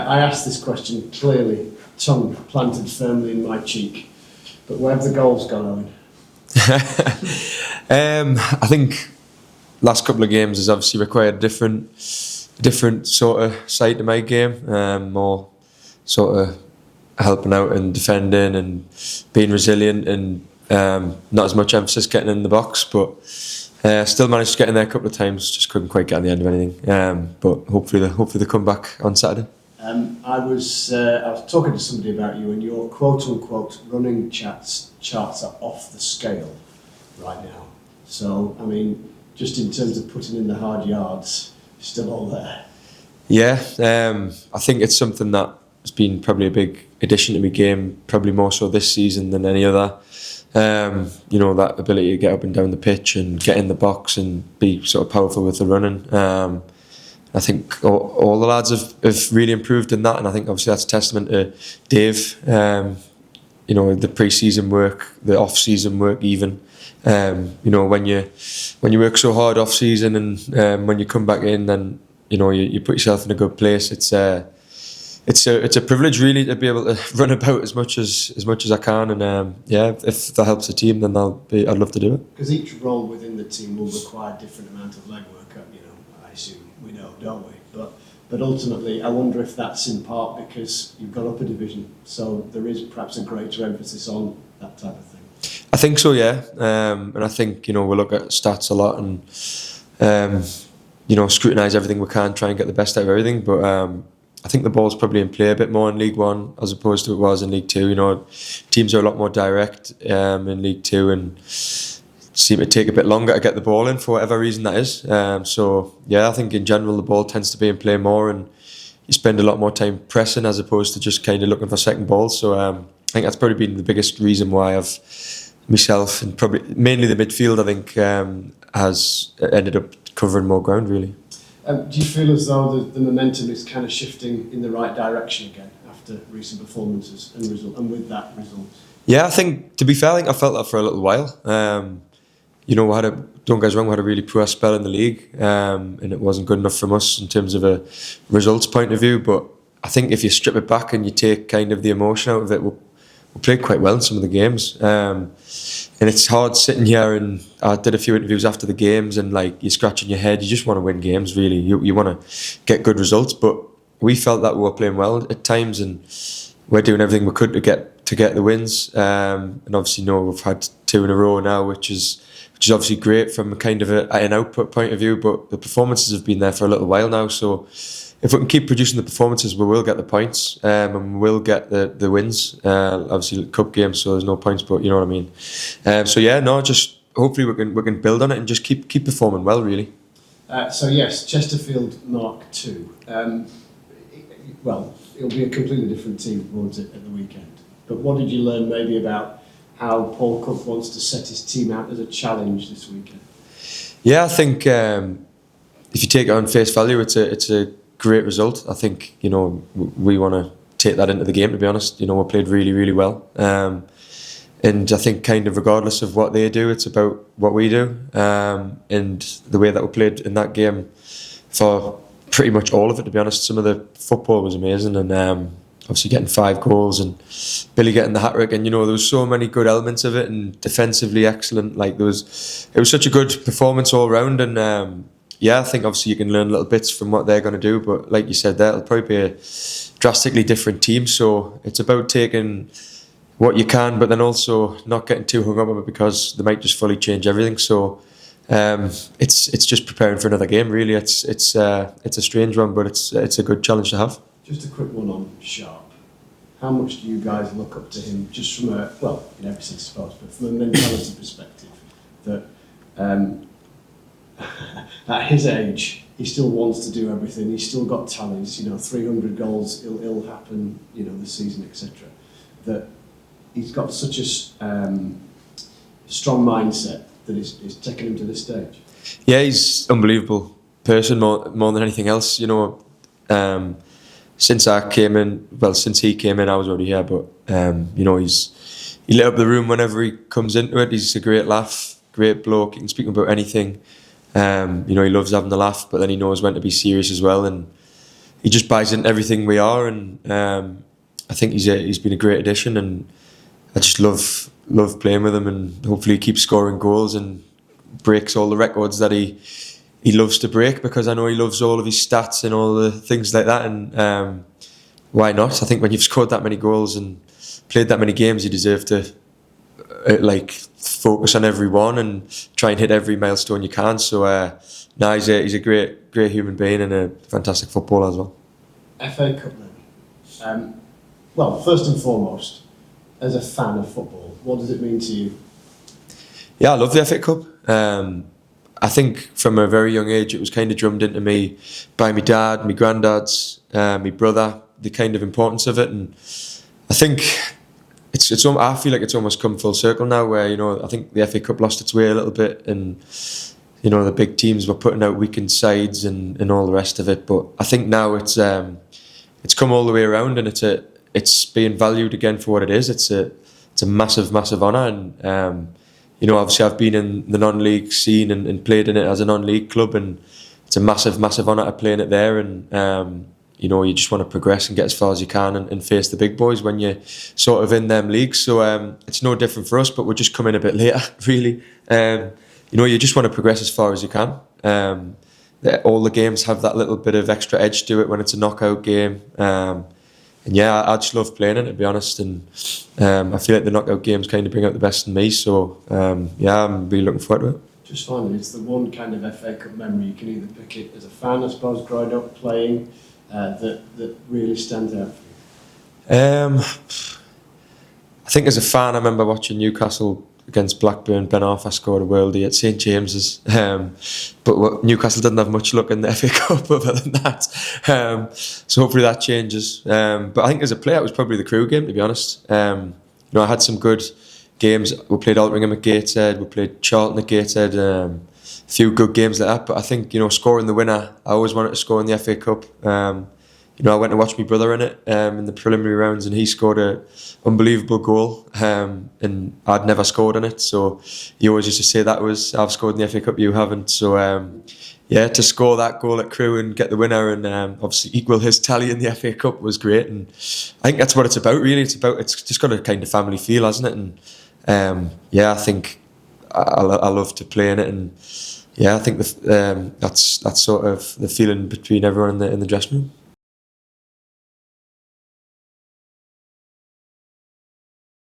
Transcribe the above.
I asked this question clearly, tongue planted firmly in my cheek. But where have the goals gone, Owen? I think last couple of games has obviously required a different sort of side to my game, more sort of helping out and defending and being resilient, and not as much emphasis getting in the box, but still managed to get in there a couple of times. Just couldn't quite get on the end of anything. But hopefully they come back on Saturday. I was talking to somebody about you, and your quote-unquote running charts are off the scale right now. So, I mean, just in terms of putting in the hard yards, still all there. Yeah, I think it's something that has been probably a big addition to my game, probably more so this season than any other. That ability to get up and down the pitch and get in the box and be sort of powerful with the running. I think all the lads have really improved in that, and I think obviously that's a testament to Dave. The pre-season work, the off-season work, even. When you work so hard off-season and when you come back in, then you put yourself in a good place. It's a privilege really to be able to run about as much as I can, and if that helps the team, then I'd love to do it. Because each role within the team will require a different amount of legwork. I assume we know, don't we? But ultimately, I wonder if that's in part because you've gone up a division, so there is perhaps a greater emphasis on that type of thing. I think so, yeah. And I think we look at stats a lot and scrutinise everything we can, try and get the best out of everything. But I think the ball's probably in play a bit more in League One as opposed to it was in League Two. Teams are a lot more direct in League Two and seem to take a bit longer to get the ball in for whatever reason that is. I think in general the ball tends to be in play more, and you spend a lot more time pressing as opposed to just kind of looking for second balls. So I think that's probably been the biggest reason why myself and probably mainly the midfield, I think, has ended up covering more ground really. Do you feel as though the momentum is kind of shifting in the right direction again after recent performances and with that result? Yeah, I think, to be fair, I felt that for a little while. Don't get us wrong, we had a really poor spell in the league, and it wasn't good enough from us in terms of a results point of view. But I think if you strip it back and you take kind of the emotion out of it, we played quite well in some of the games. And it's hard sitting here, and I did a few interviews after the games, and you're scratching your head. You just want to win games, really. You want to get good results. But we felt that we were playing well at times, and we're doing everything we could to get the wins. And obviously, we've had 2 in a row now, which is obviously great from kind of an output point of view. But the performances have been there for a little while now, so if we can keep producing the performances, we will get the points, and we will get the wins. Obviously, cup games, so there's no points, but you know what I mean. Just hopefully we can build on it and just keep performing well, really. Yes, Chesterfield Mark II. It'll be a completely different team towards it at the weekend. But what did you learn maybe about how Paul Cook wants to set his team out as a challenge this weekend? Yeah, I think if you take it on face value, it's a great result. I think we want to take that into the game. To be honest, we played really, really well, and I think kind of regardless of what they do, it's about what we do, and the way that we played in that game for pretty much all of it. To be honest, some of the football was amazing, and obviously getting 5 goals and Billy getting the hat-trick, and there was so many good elements of it, and defensively excellent. It was such a good performance all round, and I think obviously you can learn little bits from what they're going to do, but like you said, that'll probably be a drastically different team. So it's about taking what you can, but then also not getting too hung up on it because they might just fully change everything. So it's just preparing for another game. Really, it's a strange one, but it's a good challenge to have. Just a quick one on Sharp. How much do you guys look up to him, just from in every sense, I suppose, but from a mentality perspective, that at his age, he still wants to do everything. He's still got talents. 300 goals, it'll happen. This season, etc. That he's got such a strong mindset that is taking him to this stage. Yeah, he's an unbelievable person more than anything else. Since he came in, I was already here. But he lit up the room whenever he comes into it. He's a great laugh, great bloke. He can speak about anything. He loves having the laugh, but then he knows when to be serious as well. And he just buys into everything we are, and I think he's been a great addition, and I just love playing with him, and hopefully he keeps scoring goals and breaks all the records that he loves to break, because I know he loves all of his stats and all the things like that, and why not? I think when you've scored that many goals and played that many games, you deserve to focus on every one and try and hit every milestone you can. So he's a great human being and a fantastic footballer as well. FA Cup then. Well, first and foremost, as a fan of football, what does it mean to you? Yeah, I love the FA Cup. I think from a very young age it was kind of drummed into me by my dad, my granddads, my brother, the kind of importance of it, and I think I feel like it's almost come full circle now, where I think the FA Cup lost its way a little bit, and the big teams were putting out weakened sides and all the rest of it. But I think now it's come all the way around, and it's being valued again for what it is. It's a massive honour, and obviously I've been in the non-league scene and played in it as a non-league club, and it's a massive honour to play in it there, and you just want to progress and get as far as you can and face the big boys when you're sort of in them leagues. So it's no different for us, but we're just coming a bit later, really. You just want to progress as far as you can. All the games have that little bit of extra edge to it when it's a knockout game. And yeah, I just love playing it, to be honest. And I feel like the knockout games kind of bring out the best in me. So yeah, I'm really looking forward to it. Just finally, it's the one kind of FA Cup memory you can either pick it as a fan, I suppose, growing up playing, that really stands out for you. I think as a fan, I remember watching Newcastle against Blackburn. Ben Arthur scored a worldie at St James's, but Newcastle didn't have much luck in the FA Cup other than that. So hopefully that changes. But I think as a player, it was probably the Crew game, to be honest. I had some good games. We played Altrincham at Gateshead, we played Charlton at Gateshead, a few good games like that. But I think scoring the winner, I always wanted to score in the FA Cup. I went to watch my brother in it in the preliminary rounds, and he scored an unbelievable goal, and I'd never scored in it. So he always used to say I've scored in the FA Cup, you haven't. So yeah, to score that goal at Crewe and get the winner and obviously equal his tally in the FA Cup was great. And I think that's what it's about, really. It's just got a kind of family feel, hasn't it? And yeah, I think I love to play in it, and yeah, I think that's sort of the feeling between everyone in the dressing room.